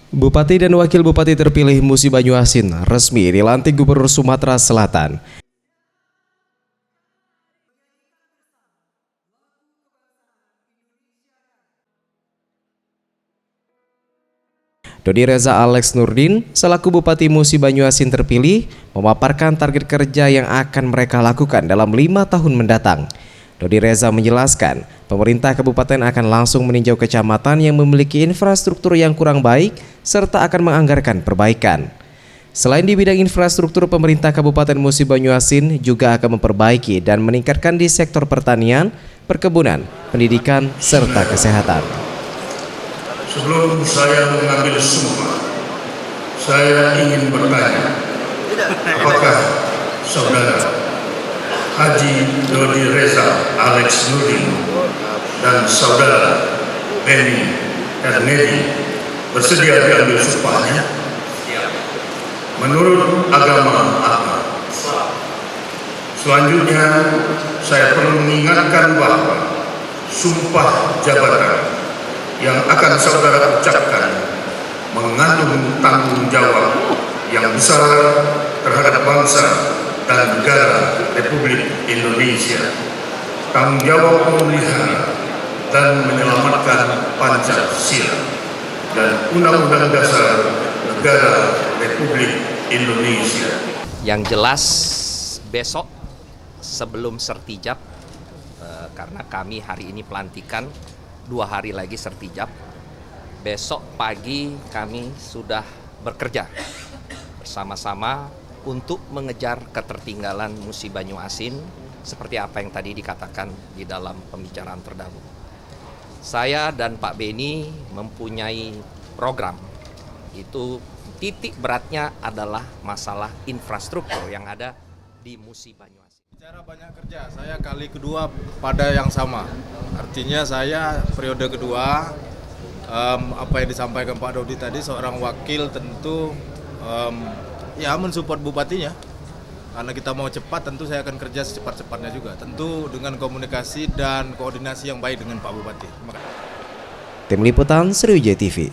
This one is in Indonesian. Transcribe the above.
Bupati dan Wakil Bupati terpilih Musi Banyuasin resmi dilantik Gubernur Sumatera Selatan. Dodi Reza Alex Nurdin selaku Bupati Musi Banyuasin terpilih memaparkan target kerja yang akan mereka lakukan dalam 5 tahun mendatang. Dodi Reza menjelaskan, pemerintah kabupaten akan langsung meninjau kecamatan yang memiliki infrastruktur yang kurang baik serta akan menganggarkan perbaikan. Selain di bidang infrastruktur, pemerintah Kabupaten Musi Banyuasin juga akan memperbaiki dan meningkatkan di sektor pertanian, perkebunan, pendidikan, serta kesehatan. Sebelum saya mengambil sumpah, saya ingin bertanya, apakah saudara Haji Dodi Reza Alex Nurdin dan saudara Benny Ernedi bersedia diambil sumpahnya? Menurut agama apa? Selanjutnya, saya perlu mengingatkan bahwa sumpah jabatan yang akan saudara ucapkan mengandung tanggung jawab yang besar terhadap bangsa dan negara Republik Indonesia, tanggung jawab memelihara dan menyelamatkan Pancasila dan Undang-Undang Dasar Negara Republik Indonesia. Yang jelas besok sebelum sertijab, karena kami hari ini pelantikan 2 hari lagi sertijab, besok pagi kami sudah bekerja bersama-sama untuk mengejar ketertinggalan Musi Banyuasin seperti apa yang tadi dikatakan di dalam pembicaraan terdahulu. Saya dan Pak Beni mempunyai program, itu titik beratnya adalah masalah infrastruktur yang ada di Musi Banyuasin. Bicara banyak kerja, saya kali kedua pada yang sama. Artinya saya periode kedua, apa yang disampaikan Pak Dodi tadi, seorang wakil tentu ya mensupport bupatinya. Karena kita mau cepat, tentu saya akan kerja secepat-cepatnya juga. Tentu dengan komunikasi dan koordinasi yang baik dengan Pak Bupati. Tim Liputan Sriwijaya TV.